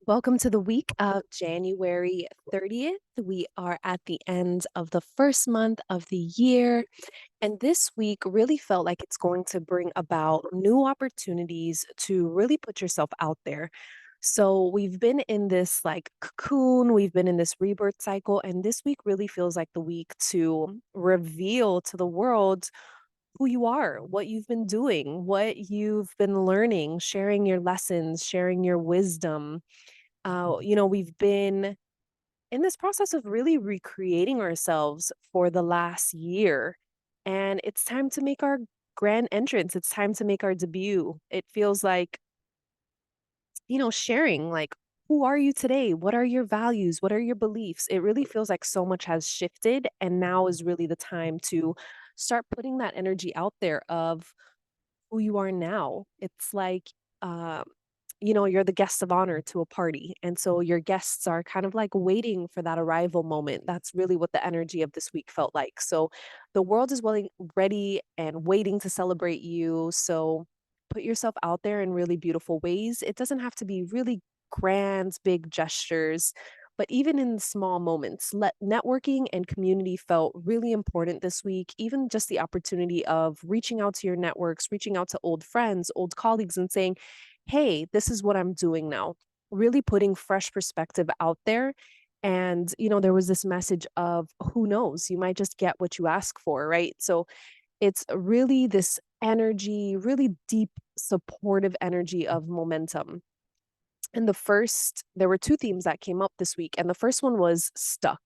Welcome to the week of January 30th. We are at the end of the first month of the year, and this week really felt like it's going to bring about new opportunities to really put yourself out there. So, we've been in this like cocoon, we've been in this rebirth cycle, and this week really feels like the week to reveal to the world who you are, what you've been doing, what you've been learning, sharing your lessons, sharing your wisdom. We've been in this process of really recreating ourselves for the last year, and it's time to make our grand entrance. It's time to make our debut. It feels like, sharing like, who are you today? What are your values? What are your beliefs? It really feels like so much has shifted, and now is really the time to start putting that energy out there of who you are now. It's like, um, you're the guest of honor to a party. And so your guests are kind of like waiting for that arrival moment. That's really what the energy of this week felt like. So the world is ready and waiting to celebrate you. So put yourself out there in really beautiful ways. It doesn't have to be really grand, big gestures. But even in small moments, networking and community felt really important this week. Even just the opportunity of reaching out to your networks, reaching out to old friends, old colleagues, and saying, hey, this is what I'm doing now. Really putting fresh perspective out there. And, there was this message of who knows, you might just get what you ask for, right? So it's really this energy, really deep, supportive energy of momentum. And there were 2 themes that came up this week, and the first one was stuck.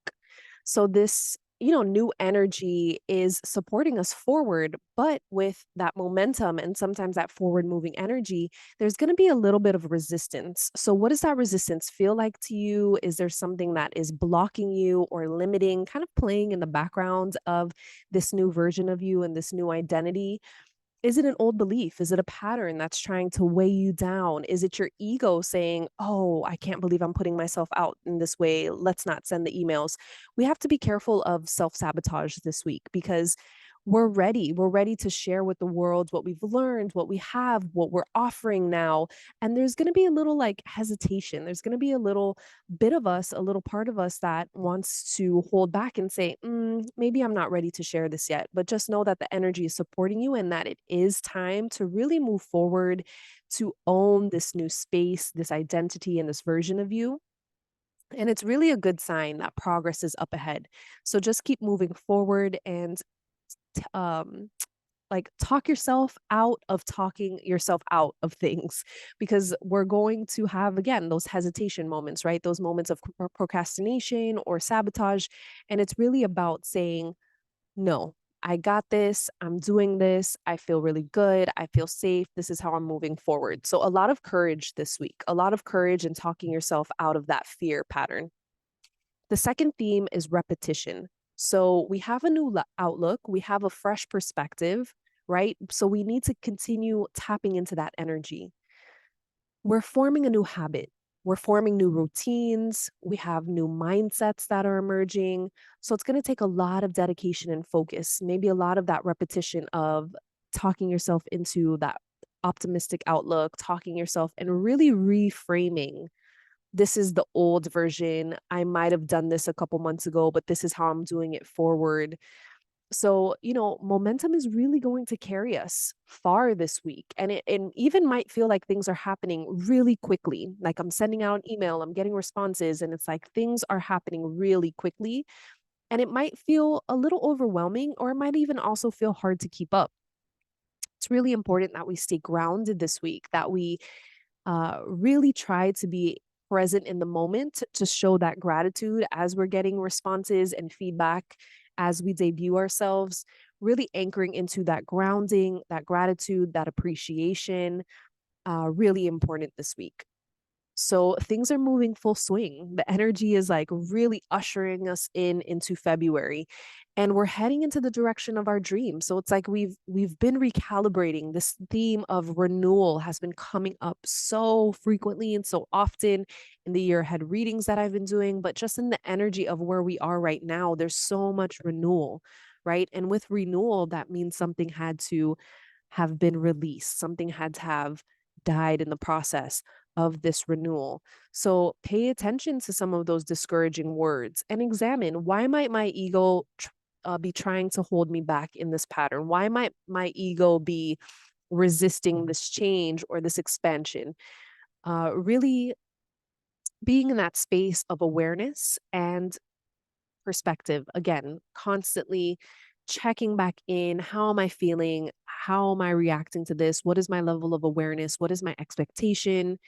So this, new energy is supporting us forward, but with that momentum and sometimes that forward moving energy, there's gonna be a little bit of resistance. So what does that resistance feel like to you? Is there something that is blocking you or limiting, kind of playing in the background of this new version of you and this new identity? Is it an old belief? Is it a pattern that's trying to weigh you down? Is it your ego saying, "Oh, I can't believe I'm putting myself out in this way. Let's not send the emails." We have to be careful of self-sabotage this week because we're ready. We're ready to share with the world what we've learned, what we have, what we're offering now. And there's going to be a little like hesitation. There's going to be a little bit of us, a little part of us that wants to hold back and say, maybe I'm not ready to share this yet. But just know that the energy is supporting you and that it is time to really move forward, to own this new space, this identity, and this version of you. And it's really a good sign that progress is up ahead. So just keep moving forward and um like talk yourself out of talking yourself out of things, because we're going to have again those hesitation moments, right? Those moments of procrastination or sabotage, and it's really about saying, no, I got this, I'm doing this, I feel really good, I feel safe, this is how I'm moving forward. So a lot of courage this week, a lot of courage in talking yourself out of that fear pattern. The second theme is repetition. So we have a new outlook, we have a fresh perspective, right? So we need to continue tapping into that energy. We're forming a new habit. We're forming new routines. We have new mindsets that are emerging. So it's going to take a lot of dedication and focus, maybe a lot of that repetition of talking yourself into that optimistic outlook, talking yourself and really reframing, this is the old version. I might have done this a couple months ago, but this is how I'm doing it forward. So, momentum is really going to carry us far this week. And it even might feel like things are happening really quickly. Like I'm sending out an email, I'm getting responses, and it's like things are happening really quickly. And it might feel a little overwhelming, or it might even also feel hard to keep up. It's really important that we stay grounded this week, that we really try to be present in the moment to show that gratitude as we're getting responses and feedback as we debut ourselves, really anchoring into that grounding, that gratitude, that appreciation, really important this week. So things are moving full swing. The energy is like really ushering us into February, and we're heading into the direction of our dreams. So it's like we've been recalibrating. This theme of renewal has been coming up so frequently and so often in the year ahead readings that I've been doing, but just in the energy of where we are right now, there's so much renewal, right? And with renewal, that means something had to have been released, something had to have died in the process. of this renewal. So pay attention to some of those discouraging words and examine, why might my ego be trying to hold me back in this pattern? Why might my ego be resisting this change or this expansion? Really being in that space of awareness and perspective, again, constantly checking back in. How am I feeling? How am I reacting to this? What is my level of awareness? What is my expectation?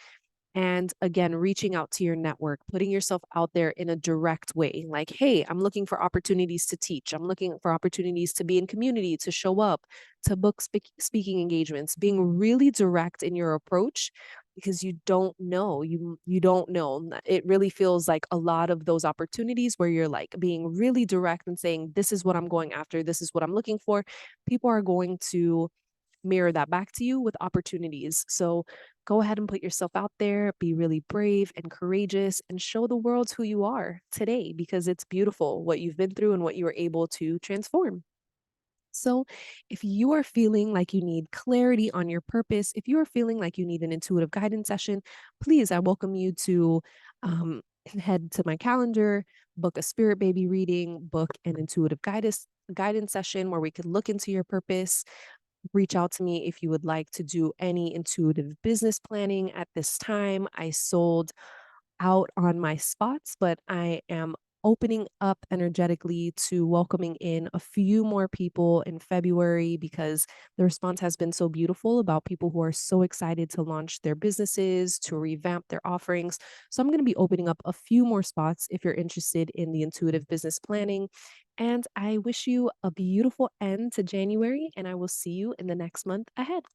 And again, reaching out to your network, putting yourself out there in a direct way. Like, hey, I'm looking for opportunities to teach. I'm looking for opportunities to be in community, to show up, to book speaking engagements, being really direct in your approach because you don't know. You don't know. It really feels like a lot of those opportunities where you're like being really direct and saying, this is what I'm going after, this is what I'm looking for. People are going to mirror that back to you with opportunities. So go ahead and put yourself out there, be really brave and courageous, and show the world who you are today because it's beautiful what you've been through and what you were able to transform. So, if you are feeling like you need clarity on your purpose, if you are feeling like you need an intuitive guidance session, please, I welcome you to head to my calendar, book a spirit baby reading, book an intuitive guidance session where we could look into your purpose. Reach out to me if you would like to do any intuitive business planning at this time. I sold out on my spots, but I am opening up energetically to welcoming in a few more people in February because the response has been so beautiful about people who are so excited to launch their businesses, to revamp their offerings. So I'm going to be opening up a few more spots if you're interested in the intuitive business planning. And I wish you a beautiful end to January, and I will see you in the next month ahead.